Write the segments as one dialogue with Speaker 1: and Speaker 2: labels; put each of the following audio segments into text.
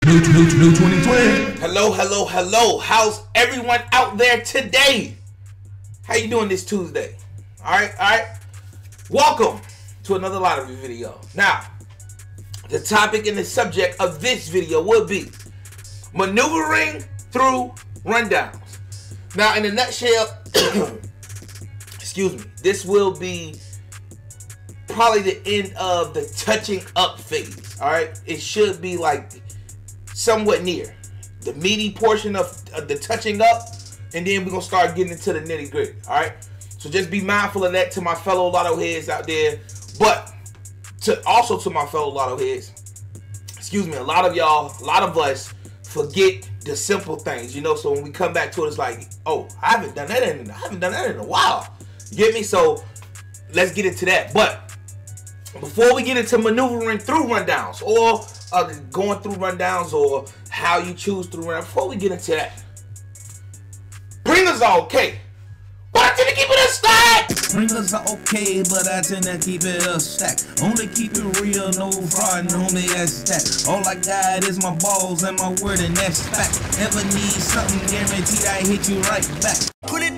Speaker 1: New 2020.
Speaker 2: Hello. How's everyone out there today? How you doing this Tuesday? All right. Welcome to another Lotto video. Now, the topic and the subject of this video will be maneuvering through rundowns. Now, in a nutshell, excuse me, this will be probably the end of the touching up phase. All right, it should be like somewhat near the meaty portion of the touching up, and then we're gonna start getting into the nitty gritty. All right, so just be mindful of that to my fellow Lotto heads out there, but to my fellow Lotto heads, excuse me, a lot of us forget the simple things, you know. So when we come back to it, it's like, oh, I haven't done that in a while. You get me? So let's get into that. But before we get into maneuvering through rundowns, or going through rundowns, or how you choose through rundowns, before we get into that, bringers are okay, but I tend to keep it a stack.
Speaker 1: Bringers are okay, but I tend to keep it a stack. Only keep it real, no fraud, no me as stack. All I got is my balls and my word, and that's fact. Ever need something guaranteed, I hit you right back. Put it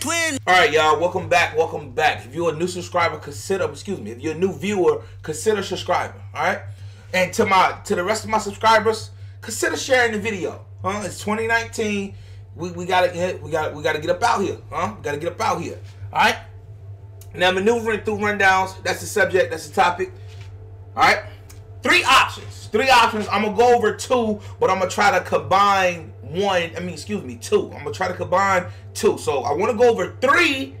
Speaker 1: twin.
Speaker 2: All right, y'all, welcome back. If you're a new subscriber, if you're a new viewer, consider subscribing. All right, and to the rest of my subscribers, consider sharing the video. It's 2019. We gotta get up out here. We gotta get up out here. All right. Now, maneuvering through rundowns. That's the subject. That's the topic. All right. Three options. I'm gonna go over two, but I'm gonna try to combine two. I'm gonna try to combine two. So I want to go over three,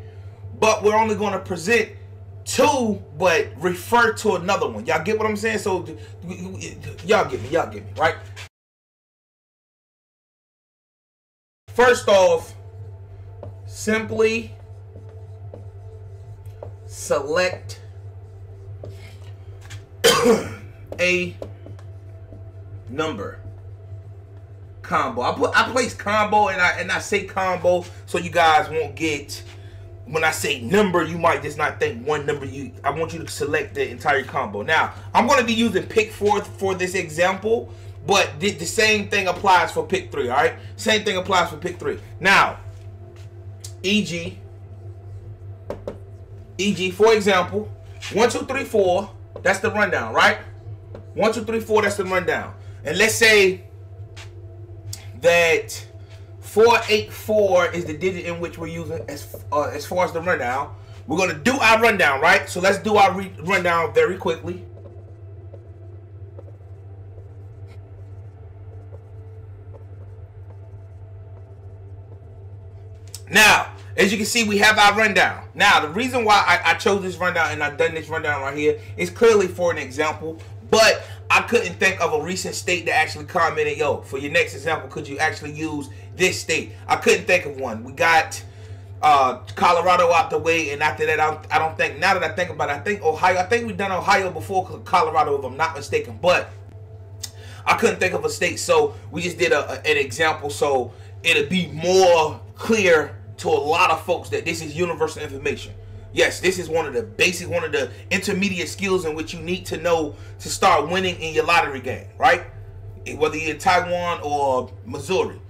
Speaker 2: but we're only gonna present two, but refer to another one. Y'all get what I'm saying? So y'all get me, right? First off, simply select a number. Combo. I place combo, and I say combo so you guys won't get, when I say number, you might just not think one number. I want you to select the entire combo. Now, I'm going to be using pick 4 for this example, but the same thing applies for pick 3, all right? Same thing applies for pick 3. Now, e.g., for example, 1, 2, 3, 4, that's the rundown, right? 1, 2, 3, 4, that's the rundown. And let's say that 484 is the digit in which we're using as far as the rundown. We're going to do our rundown, right? So let's do our rundown very quickly. Now, as you can see, we have our rundown. Now, the reason why I chose this rundown and I've done this rundown right here is clearly for an example, but I couldn't think of a recent state that actually commented, yo, for your next example, could you actually use this state? I couldn't think of one. We got Colorado out the way, and after that, I don't think, now that I think about it, I think Ohio. I think we've done Ohio before Colorado, if I'm not mistaken, but I couldn't think of a state, so we just did an example, so it'll be more clear to a lot of folks that this is universal information. Yes, this is one of the intermediate skills in which you need to know to start winning in your lottery game, right? Whether you're in Taiwan or Missouri,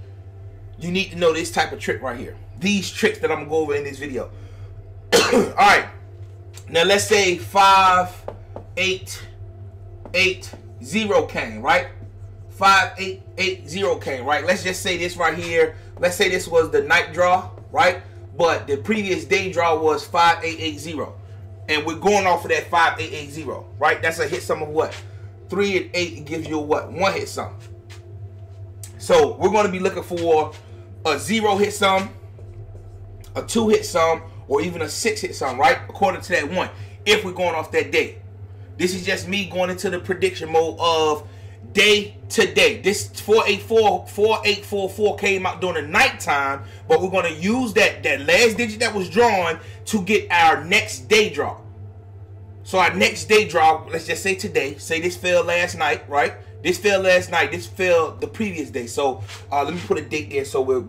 Speaker 2: you need to know this type of trick right here. These tricks that I'm gonna go over in this video. All right, now let's say 5880 came, right? 5880 came, right? Let's just say this right here. Let's say this was the night draw, right? But the previous day draw was 5880. And we're going off of that 5880, right? That's a hit sum of what? 3 and 8, it gives you a what? 1 hit sum. So we're going to be looking for a 0 hit sum, a 2 hit sum, or even a 6 hit sum, right? According to that one, if we're going off that day. This is just me going into the prediction mode of day to day. This 4844 came out during the nighttime, but we're going to use that last digit that was drawn to get our next day draw. So our next day draw, let's just say today. Say this fell last night, right? This fell last night. This fell the previous day. So let me put a date there so we're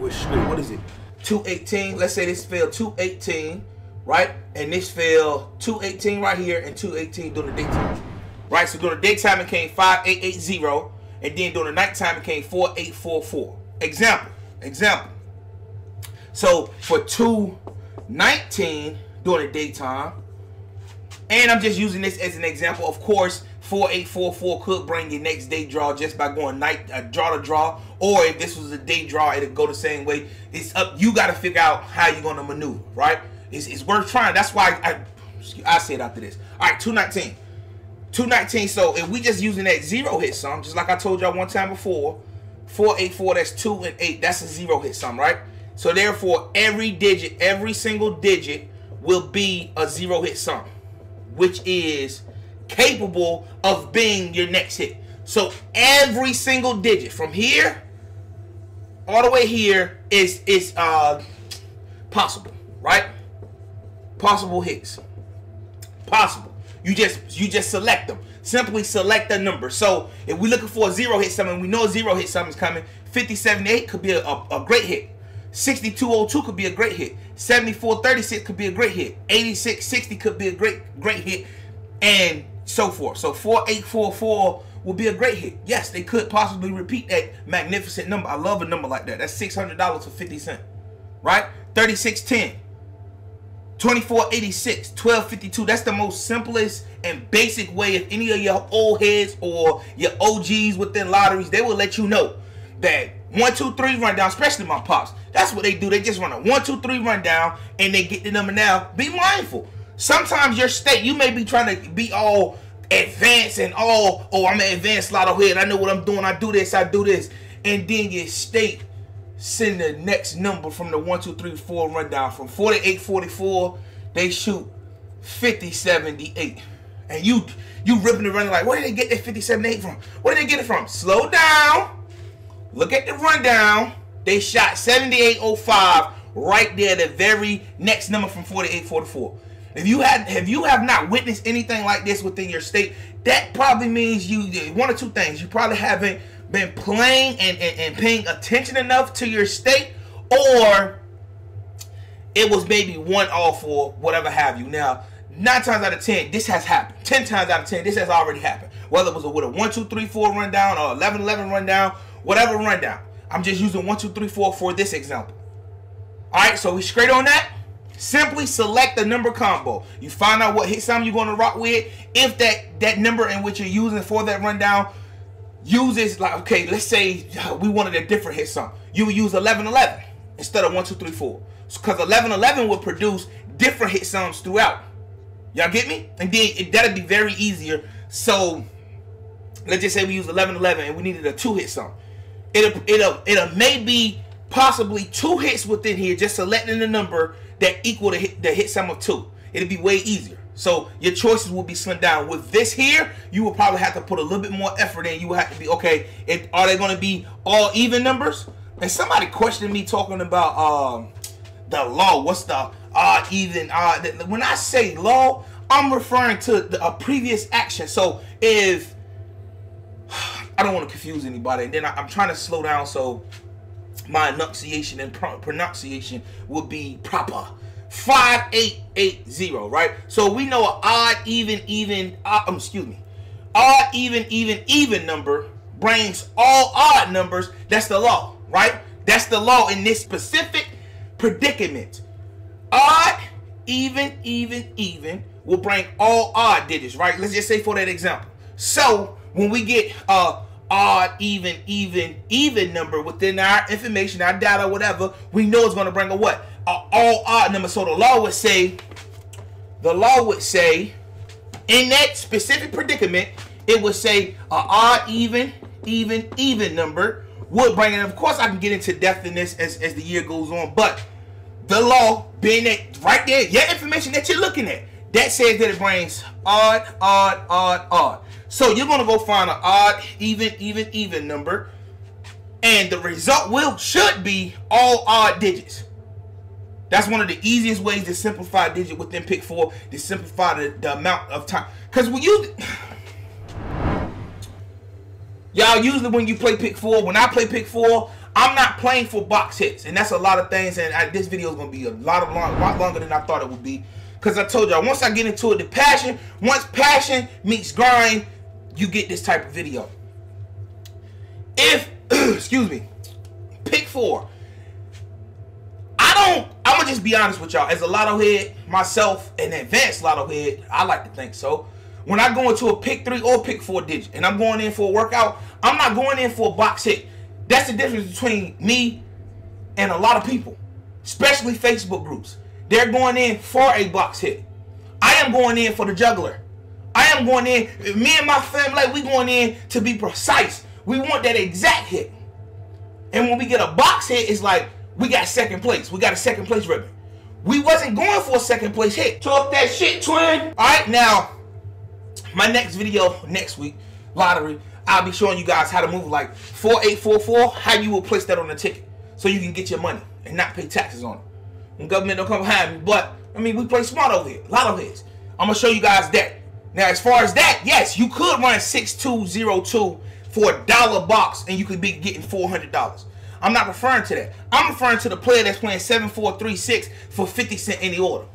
Speaker 2: straight. What is it? 218. Let's say this fell 218, right? And this fell 218 right here and 218 during the daytime. Right, so during the daytime it came 5880, and then during the nighttime it became 4844. Example. So for 219 during the daytime, and I'm just using this as an example. Of course, 4844 could bring your next day draw just by going draw to draw, or if this was a day draw, it'll go the same way. It's up. You got to figure out how you're gonna maneuver, right? It's worth trying. That's why I say it after this. All right, 219. So if we just using that 0 hit sum, just like I told y'all one time before, 484. That's 2 and 8. That's a 0 hit sum, right? So therefore, every single digit will be a 0 hit sum, which is capable of being your next hit. So every single digit from here all the way here is possible, right? Possible hits. Possible. You just select them. Simply select a number. So if we're looking for a 0 hit sum and we know a 0 hit sum is coming, 5078 could be a great hit. 6202 could be a great hit. 7436 could be a great hit. 8660 could be a great hit, and so forth. So 4844 will be a great hit. Yes, they could possibly repeat that magnificent number. I love a number like that. That's $600 for 50 cents, right? 3610, 2486, 1252. That's the most simplest and basic way. If any of your old heads or your OGs within lotteries, they will let you know that 1, 2, 3 rundown, especially my pops. That's what they do. They just run a 1, 2, 3 rundown and they get the number. Now, be mindful. Sometimes your state, you may be trying to be all advanced and all, oh, I'm an advanced lotto head. I know what I'm doing. I do this. And then your state send the next number from the 1, 2, 3, 4 rundown. From 4844, they shoot 5078. And you ripping and running like, where did they get that 5078 from? Where did they get it from? Slow down. Look at the rundown. They shot 7805 right there, the very next number from 4844. If you have not witnessed anything like this within your state, that probably means one or two things. You probably haven't been playing and paying attention enough to your state, or it was maybe one off or whatever have you. Now, 9 times out of 10, this has happened. 10 times out of 10, this has already happened. Whether it was with a 1, 2, 3, 4 rundown or 11, 11 rundown, whatever rundown. I'm just using 1, 2, 3, 4 for this example. All right, so we straight on that. Simply select the number combo. You find out what hit sum you're going to rock with. If that number in which you're using for that rundown uses, like, okay, let's say we wanted a different hit sum. You would use 1111 instead of 1, 2, 3, 4. Because 1111 will produce different hit sums throughout. Y'all get me? And then that'll be very easier. So let's just say we use 1111 and we needed a 2 hit sum. It'll maybe possibly 2 hits within here, just selecting the number that equal the hit sum of 2. It'll be way easier. So your choices will be slimmed down. With this here, you will probably have to put a little bit more effort in. You will have to be, okay, are they going to be all even numbers? And somebody questioned me talking about the law. What's the odd, even, odd? When I say law, I'm referring to a previous action. So if, I don't want to confuse anybody, and then I'm trying to slow down so my enunciation and pronunciation will be proper. 5880, right? So we know an odd, odd, even number brings all odd numbers. That's the law, right? That's the law in this specific predicament. Odd, even will bring all odd digits, right? Let's just say for that example. So when we get odd, even number within our information, our data, whatever, we know it's going to bring a what? All odd number. So the law would say, in that specific predicament, it would say odd, even number would bring it. Of course, I can get into depth in this as the year goes on, but the law being that right there, your information that you're looking at, that says that it brings odd. So you're going to go find an odd, even number, and the result should be all odd digits. That's one of the easiest ways to simplify a digit within pick 4, to simplify the amount of time. Because when y'all usually when you play pick 4, when I play pick 4, I'm not playing for box hits, and that's a lot of things. And this video is going to be a lot longer than I thought it would be. Because I told y'all, once I get into it, once passion meets grind, you get this type of video. excuse me, pick 4. I'm gonna just be honest with y'all. As a lotto head myself, an advanced lotto head, I like to think so. When I go into a pick 3 or pick 4 digit and I'm going in for a workout, I'm not going in for a box hit. That's the difference between me and a lot of people, especially Facebook groups. They're going in for a box hit. I am going in for the juggler. I am going in, me and my family, we going in to be precise. We want that exact hit. And when we get a box hit, it's like, we got second place. We got a second place ribbon. We wasn't going for a second place hit. Talk that shit, twin. All right, now, my next video next week, lottery, I'll be showing you guys how to move like 4844, how you will place that on the ticket so you can get your money and not pay taxes on it. When government don't come behind me, but, I mean, we play smart over here, lotto heads. I'm going to show you guys that. Now, as far as that, yes, you could run 6202 for a $1 box and you could be getting $400. I'm not referring to that. I'm referring to the player that's playing 7436 for 50 cents any order.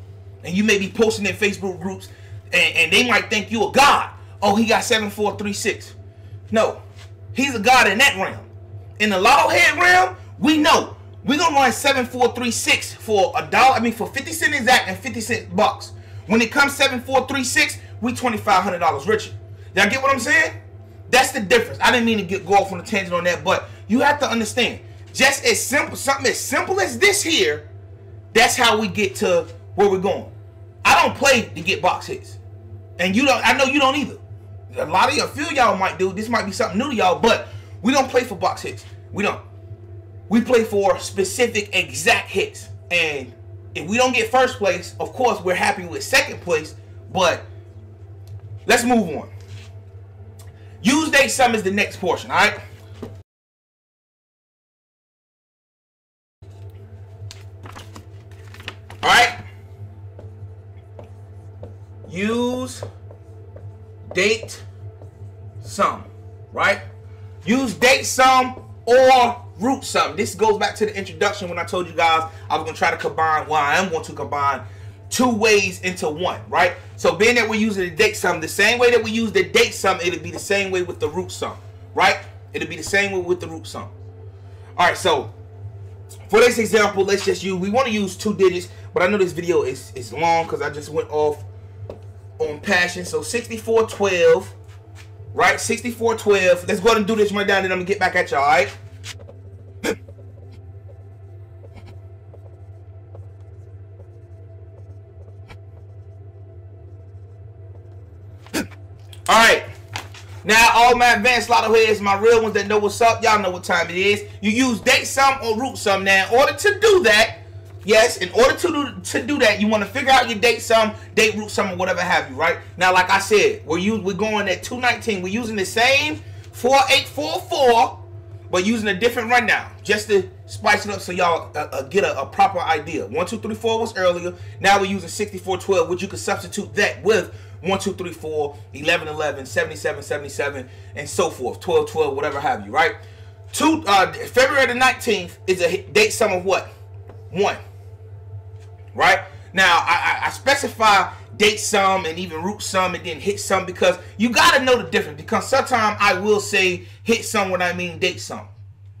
Speaker 2: And you may be posting in Facebook groups and they might think you a god. Oh, he got 7436. No, he's a god in that realm. In the lotto head realm, we know we're gonna run 7436 for $1. I mean, for 50 cents exact and 50 cent bucks. When it comes 7436, we $2,500 richer. Y'all get what I'm saying? That's the difference. I didn't mean to go off on a tangent on that, but you have to understand. Just as simple, something as simple as this here, that's how we get to where we're going. I don't play to get box hits, and you don't. I know you don't either. A lot of y'all, a few of y'all might do. This might be something new to y'all, but we don't play for box hits. We don't. We play for specific exact hits, and if we don't get first place, of course we're happy with second place. But let's move on. Use date sum is the next portion. All right. All right. Use date sum, right? Use date sum or root sum. This goes back to the introduction when I told you guys I was going to try to combine, well, I am going to combine 2 ways into one, right? So being that we're using the date sum, the same way that we use the date sum, it'll be the same way with the root sum, right? It'll be the same way with the root sum. All right, so for this example, let's just use, we want to use 2 digits, but I know this video is long because I just went off on passion. So 6412, right? 6412. Let's go ahead and do this right down, and I'm gonna get back at y'all. All right. All right. Now, all my advanced lotto heads, my real ones that know what's up, y'all know what time it is. You use date sum or root sum. Now, in order to do that, yes, in order to do that, you want to figure out your date sum, date root sum, or whatever have you, right? Now, like I said, we're going at 219. We're using the same 4844, but using a different rundown just to spice it up so y'all get a proper idea. 1, 2, 3, 4 was earlier. Now we're using 6412, which you can substitute that with 1, 2, 3, 4, 11, 11, 77, 77, and so forth. 12, 12, whatever have you, right? February the 19th is a date sum of what? 1. Right? Now, I specify date sum and even root sum and then hit sum because you got to know the difference, because sometimes I will say hit sum when I mean date sum.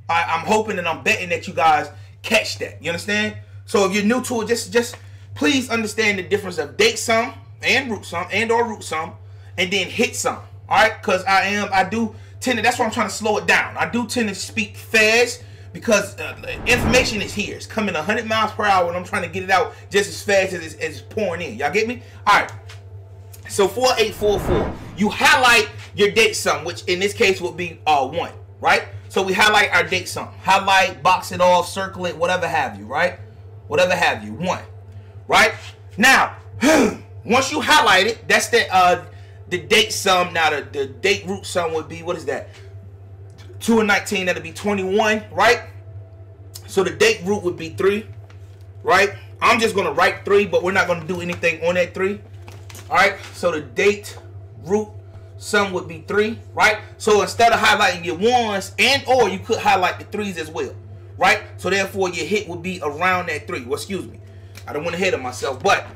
Speaker 2: I'm hoping and I'm betting that you guys catch that. You understand? So if you're new to it, just please understand the difference of date sum and root sum and or root sum and then hit sum. All right? Because I do tend to, that's why I'm trying to slow it down. I do tend to speak fast because information is here. It's coming 100 miles per hour and I'm trying to get it out just as fast as it's pouring in. Y'all get me? All right. So 4844, you highlight your date sum, which in this case would be 1, right? So we highlight our date sum. Highlight, box it off, circle it, whatever have you, right? Whatever have you, 1, right? Now, once you highlight it, that's the date sum. Now the date root sum would be, what is that? 2 and 19, that'll be 21, right? So the date root would be 3, right? I'm just going to write 3, but we're not going to do anything on that 3. All right, so the date root sum would be 3, right? So instead of highlighting your 1s and or you could highlight the 3s as well, right? So therefore your hit would be around that 3. Well, excuse me, I don't want to hit of myself, but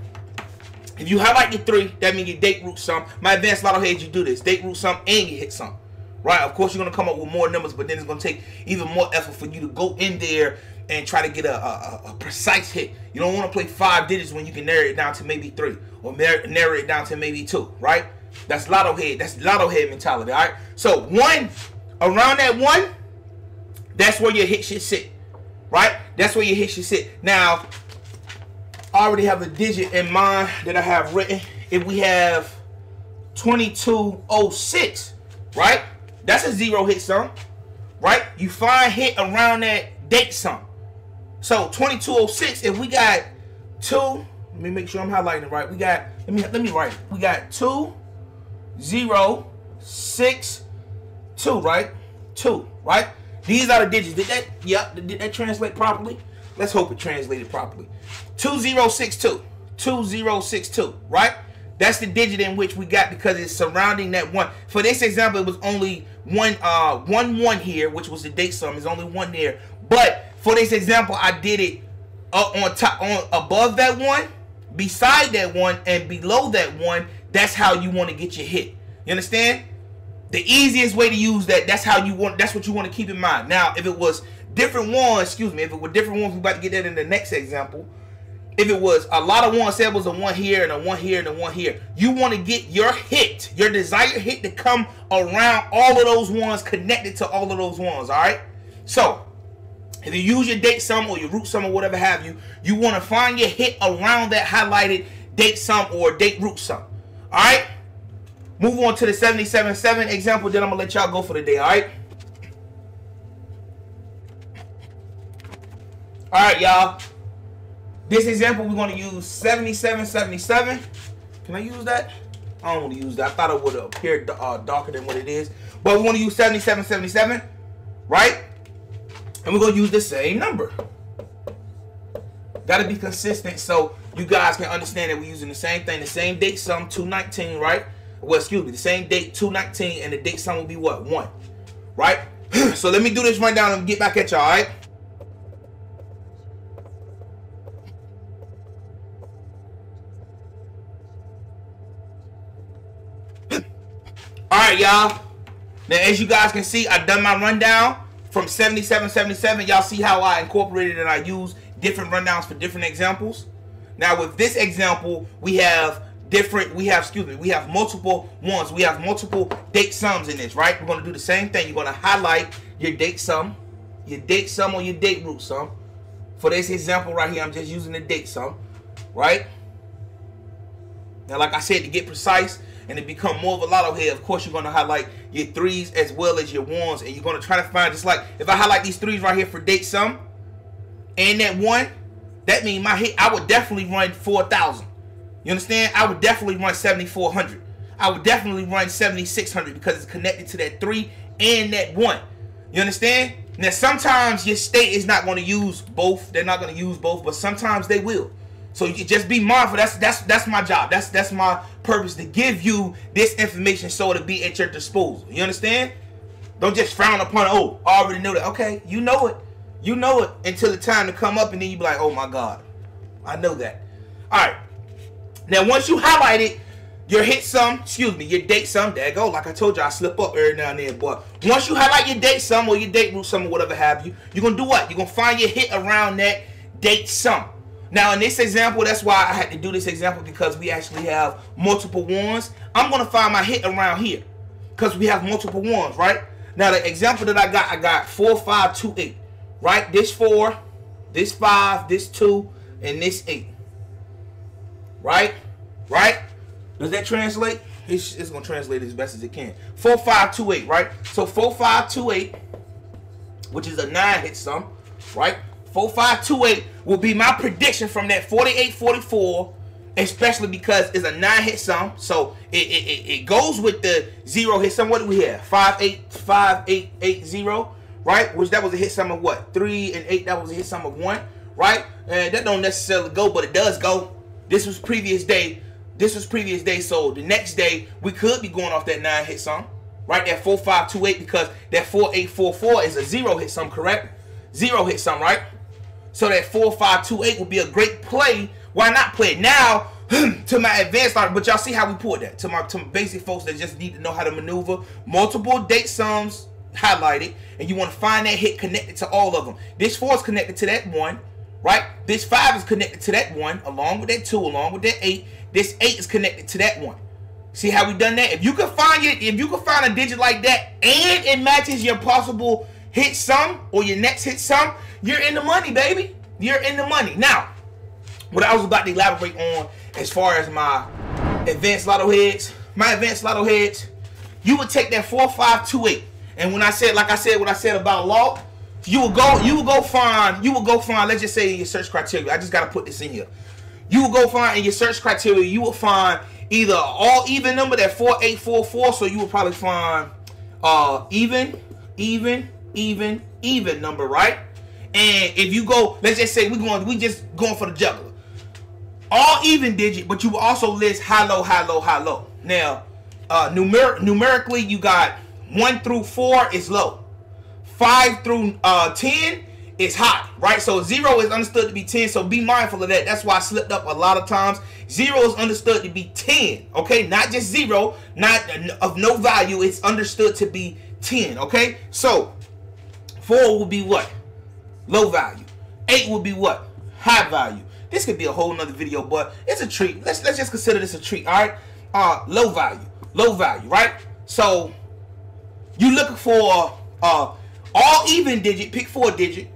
Speaker 2: if you highlight your 3, that means your date root sum. My advanced lotto heads, you do this, date root sum and your hit sum, right? Of course, you're going to come up with more numbers, but then it's going to take even more effort for you to go in there and try to get a precise hit. You don't want to play 5 digits when you can narrow it down to maybe 3 or narrow it down to maybe 2, right? That's lotto head. That's lotto head mentality, all right? So 1, around that 1, that's where your hit should sit, right? That's where your hit should sit. Now, I already have a digit in mind that I have written. If we have 2206, right? That's a 0 hit sum, right? You find hit around that date sum. So 2206, if we got 2, let me make sure I'm highlighting it right. We got, let me write it. We got 2062, right? 2, right? These are the digits. Did that translate properly? Let's hope it translated properly. 2062. 2062, right? That's the digit in which we got because it's surrounding that 1. For this example, it was only one 1 here, which was the date sum. There's only 1 there. But for this example, I did it on top, above that 1, beside that 1, and below that 1. That's how you want to get your hit. You understand? The easiest way to use that, that's what you want to keep in mind. Now, if it was different ones, if it were different ones, we're about to get that in the next example. If it was a lot of ones, say it was a 1 here and a 1 here and a 1 here, you want to get your hit, your desired hit to come around all of those ones, connected to all of those ones, all right? So, if you use your date sum or your root sum or whatever have you, you want to find your hit around that highlighted date sum or date root sum, all right? Move on to the 77.7 example, then I'm going to let y'all go for the day, all right? All right, y'all. This example, we're going to use 77.77. Can I use that? I don't want to use that. I thought it would appear darker than what it is. But we want to use 77.77, right? And we're going to use the same number. Got to be consistent so you guys can understand that we're using the same thing. The same date sum, 219, right? Well, excuse me, the same date, 219, and the date sum will be what? 1, right? So let me do this rundown and get back at y'all, all right? Alright, y'all. Now, as you guys can see, I've done my rundown from 77.77. Y'all see how I incorporated and I use different rundowns for different examples. Now, with this example, we have multiple ones. We have multiple date sums in this, right? We're going to do the same thing. You're going to highlight your date sum or your date root sum. For this example right here, I'm just using the date sum, right? Now, like I said, to get precise and to become more of a lotto head, of course, you're going to highlight your 3s as well as your 1s. And you're going to try to find, just like if I highlight these 3s right here for date sum and that 1, that means my hit, I would definitely run 4,000. You understand? I would definitely run 7,400. I would definitely run 7,600 because it's connected to that 3 and that 1. You understand? Now, sometimes your state is not going to use both. They're not going to use both, but sometimes they will. So you just be mindful. That's my job. That's my purpose, to give you this information so it'll be at your disposal. You understand? Don't just frown upon it. Oh, I already know that. Okay, you know it. You know it until the time to come up, and then you be like, oh my God, I know that. All right. Now, once you highlight it, your hit sum, your date sum, there you go. Like I told you, I slip up every now and then. But once you highlight your date sum or your date root sum or whatever have you, you're going to do what? You're going to find your hit around that date sum. Now, in this example, that's why I had to do this example, because we actually have multiple 1s. I'm going to find my hit around here because we have multiple 1s, right? Now, the example that I got 4, 5, 2, 8, right? This 4, this 5, this 2, and this 8. Right? Right? Does that translate? It's going to translate as best as it can. 4, 5, 2, 8, right? So 4, 5, 2, 8, which is a 9 hit sum, right? 4, 5, 2, 8 will be my prediction from that 48, 44, especially because it's a 9 hit sum. So it goes with the 0 hit sum. What do we have? 5, 8, 5, 8, 8, 0, right? Which that was a hit sum of what? 3 and 8, that was a hit sum of 1, right? And that don't necessarily go, but it does go. This was previous day. So the next day, we could be going off that 9 hit sum, right? That 4, 5, 2, 8, because that 4, 8, 4, 4 is a 0 hit sum, correct? 0 hit sum, right? So that 4, 5, 2, 8 would be a great play. Why not play it? Now, to my advanced lotto, but y'all see how we pulled that. To my basic folks that just need to know how to maneuver. Multiple date sums highlighted, and you want to find that hit connected to all of them. This 4 is connected to that 1, right? This 5 is connected to that 1, along with that 2, along with that 8. This 8 is connected to that 1. See how we done that? If you can find a digit like that and it matches your possible hit sum or your next hit sum, you're in the money, baby. You're in the money. Now, what I was about to elaborate on as far as my advanced lotto heads, you would take that 4, 5, 2, 8. And when I said, like I said, what I said about law, you will go find, let's just say in your search criteria, I just got to put this in here. You will go find in your search criteria, you will find either all even number, that 4844, so you will probably find even number, right? And if you go, let's just say we just going for the juggler. All even digit, but you will also list high, low, high, low, high, low. Now, numerically, you got 1 through 4 is low. 5 through 10 is high, right? So 0 is understood to be 10, so be mindful of that. That's why I slipped up a lot of times. 0 is understood to be 10, okay? Not just 0, not of no value. It's understood to be 10, okay? So 4 will be what? Low value. 8 will be what? High value. This could be a whole nother video, but it's a treat. Let's just consider this a treat, all right? Low value, right? So you looking for all even digit, pick 4 digit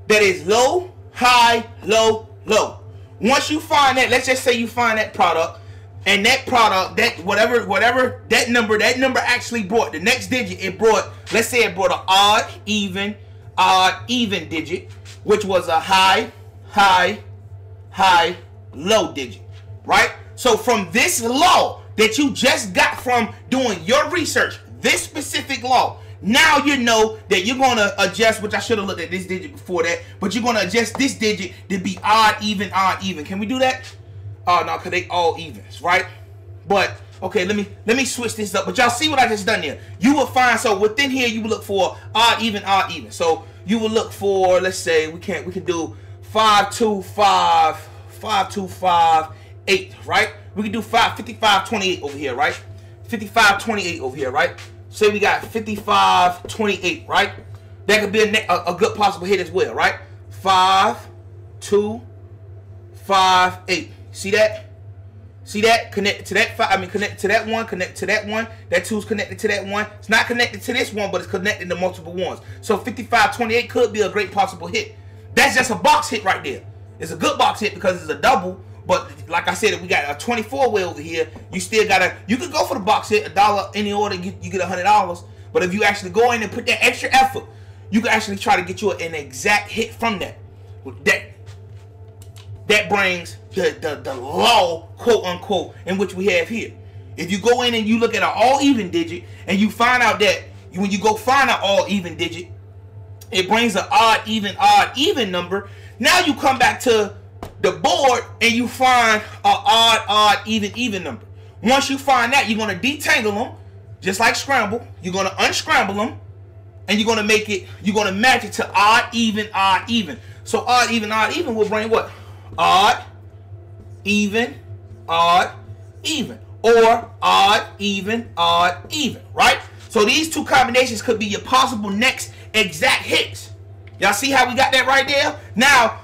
Speaker 2: that is low, high, low, low. Once you find that, let's just say you find that product, and that product, that whatever that number actually brought, the next digit it brought, let's say it brought an odd, even digit, which was a high, low digit, right? So from this law that you just got from doing your research, this specific law, now you know that you're going to adjust, which I should have looked at this digit before that, but you're going to adjust this digit to be odd, even. Can we do that? Oh, no, because they all evens, right? But, okay, let me switch this up. But y'all see what I just done there? You will find, so within here, you will look for odd, even. So you will look for, let's say, we can do 5, 2, 5, 5, 2, 5, 8, right? We can do 55, 28 over here, right? 55, 28 over here, right? Say we got 55, 28, right? That could be a good possible hit as well, right? 5, 2, 5, 8. See that? See that? Connected to that 5. Connected to that 1. Connected to that 1. That 2 is connected to that 1. It's not connected to this one, but it's connected to multiple ones. So 55, 28 could be a great possible hit. That's just a box hit right there. It's a good box hit because it's a double. But like I said, if we got a 24 way over here, you still gotta, you could go for the box hit, $1 any order, you get $100. But if you actually go in and put that extra effort, you can actually try to get you an exact hit from that. That brings the law, quote unquote, in which we have here. If you go in and you look at an all even digit and you find out that when you go find an all even digit, it brings an odd, even number. Now you come back to the board and you find an odd, even number. Once you find that, you're going to detangle them, just like scramble. You're going to unscramble them, and you're going to make it, you're going to match it to odd, even. So odd, even will bring what? Odd, even. Or odd, even, right? So these two combinations could be your possible next exact hits. Y'all see how we got that right there? Now,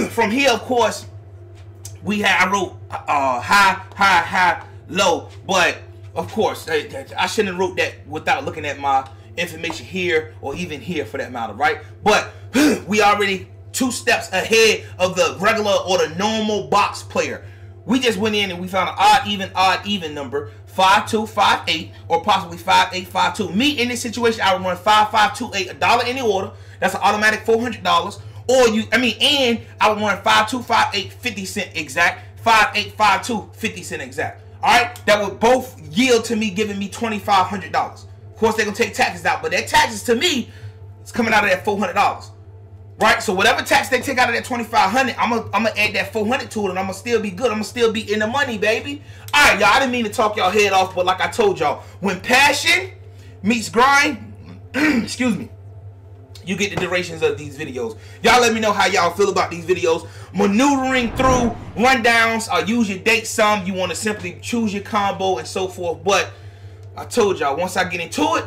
Speaker 2: from here, of course, I wrote high, low, but of course, I shouldn't have wrote that without looking at my information here or even here for that matter, right? But we already 2 steps ahead of the regular or the normal box player. We just went in and we found an odd, even number, 5258 or possibly 5852. Me in this situation, I would run 5528, $1 any order. That's an automatic $400. Or and I would run 5258, 50 cent exact, 5852, 50 cent exact. All right, that would both yield to me giving me $2,500. Of course, they're gonna take taxes out, but that taxes to me is coming out of that $400. Right, so whatever tax they take out of that $2,500, I'm gonna add that $400 to it, and I'm gonna still be good. I'm gonna still be in the money, baby. All right, y'all. I didn't mean to talk y'all head off, but like I told y'all, when passion meets grind, excuse me, you get the durations of these videos. Y'all let me know how y'all feel about these videos. Maneuvering through rundowns. Use your date some. You want to simply choose your combo and so forth. But I told y'all, once I get into it,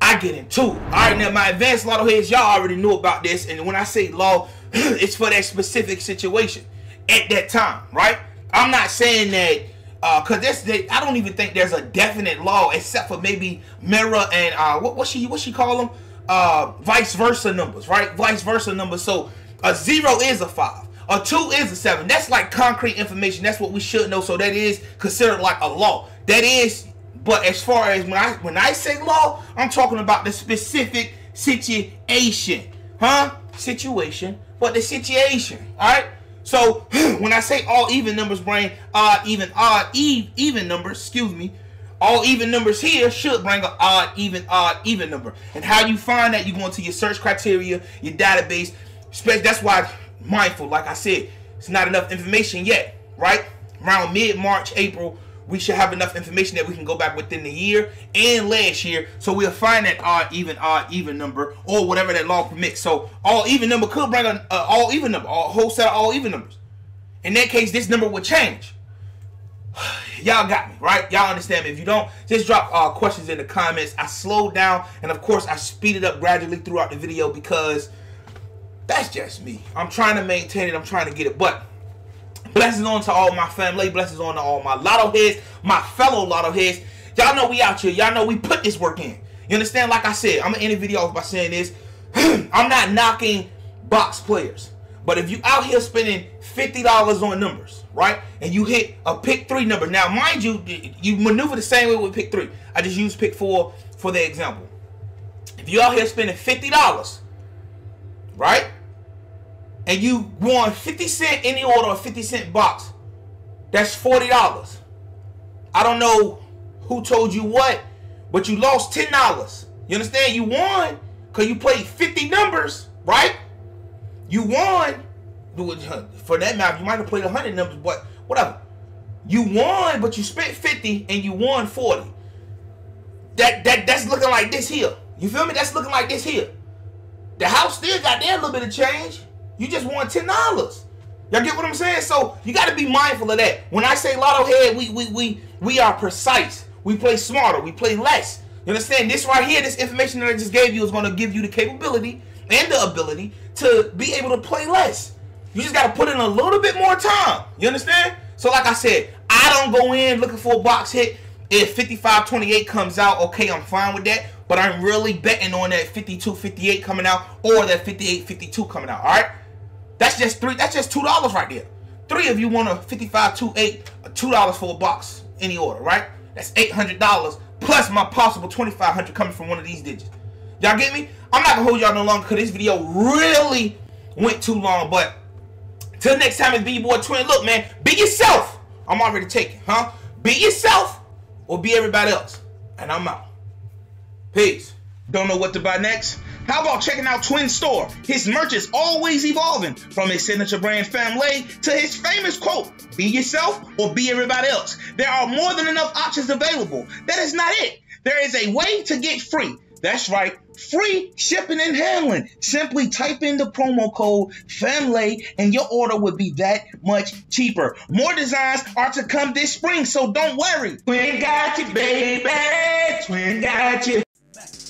Speaker 2: I get into it. Alright, now my advanced lotto heads, y'all already knew about this. And when I say law, it's for that specific situation at that time, right? I'm not saying that because I don't even think there's a definite law except for maybe mirror and what she call them, vice versa numbers, right? Vice versa numbers. So a 0 is a 5, a 2 is a 7. That's like concrete information. That's what we should know. So that is considered like a law. That is. But as far as when I say law, I'm talking about the specific situation, situation, but the situation. All right. So when I say all even numbers bring odd, even numbers, excuse me, all even numbers here should bring an odd, even number. And how you find that, you go into your search criteria, your database. That's why mindful, like I said, it's not enough information yet, right? Around mid-March, April, we should have enough information that we can go back within the year and last year, so we'll find that odd, even number, or whatever that law permits. So all even number could bring an all even number, a whole set of all even numbers. In that case, this number would change. Y'all got me, right? Y'all understand me. If you don't, just drop questions in the comments. I slowed down, and of course, I speeded up gradually throughout the video because that's just me. I'm trying to maintain it. I'm trying to get it, but blessings on to all my family. Blessings on to all my lotto heads, my fellow lotto heads. Y'all know we out here. Y'all know we put this work in. You understand? Like I said, I'm going to end the video off by saying this. I'm not knocking box players. But if you out here spending $50 on numbers, right? And you hit a pick 3 number. Now, mind you, you maneuver the same way with pick 3. I just use pick 4 for the example. If you out here spending $50, right? And you won 50 cent in the order of 50 cent box, that's $40. I don't know who told you what, but you lost $10. You understand? You won because you played 50 numbers, right? You won. For that matter, you might have played 100 numbers, but whatever. You won, but you spent 50 and you won 40. That's looking like this here. You feel me? That's looking like this here. The house still got there a little bit of change. You just won $10. Y'all get what I'm saying? So you got to be mindful of that. When I say lotto head, we are precise. We play smarter. We play less. You understand? This right here, this information that I just gave you is going to give you the capability and the ability to be able to play less. You just got to put in a little bit more time. You understand? So like I said, I don't go in looking for a box hit. If 55-28 comes out, okay, I'm fine with that. But I'm really betting on that 52-58 coming out or that 58-52 coming out. All right? That's just $2 right there. 3 of you want a 55-28, $2 for a box, any order, right? That's $800 plus my possible $2,500 coming from one of these digits. Y'all get me? I'm not gonna hold y'all no longer because this video really went too long. But till next time, it's be your boy Twin. Look, man, be yourself. I'm already taking, huh? Be yourself or be everybody else. And I'm out. Peace. Don't know what to buy next? How about checking out Twin Store? His merch is always evolving, from his signature brand Family to his famous quote, be yourself or be everybody else. There are more than enough options available. That is not it. There is a way to get free. That's right, free shipping and handling. Simply type in the promo code FAMILY and your order will be that much cheaper. More designs are to come this spring, so don't worry. Twin got you, baby. Twin got you.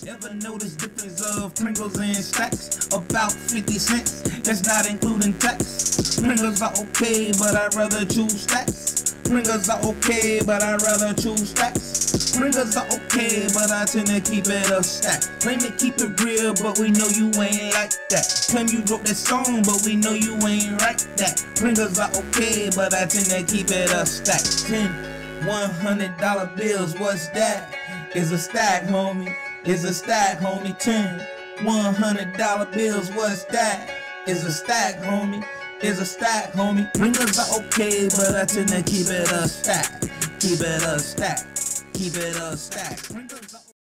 Speaker 1: Ever notice difference of Pringles and stacks? About 50 cents, that's not including tax. Pringles are okay, but I'd rather choose stacks. Pringles are okay, but I'd rather choose stacks. Pringles are okay, but I tend to keep it a stack. Claim to keep it real, but we know you ain't like that. Claim you wrote that song, but we know you ain't like that. Pringles are okay, but I tend to keep it a stack. 10 $100 bills, what's that? It's a stack, homie. It's a stack, homie. 10 $100 bills, what's that? It's a stack, homie. It's a stack, homie. Pringles are okay, but I tend to keep it a stack. Keep it a stack. Keep it a stack. Pringles are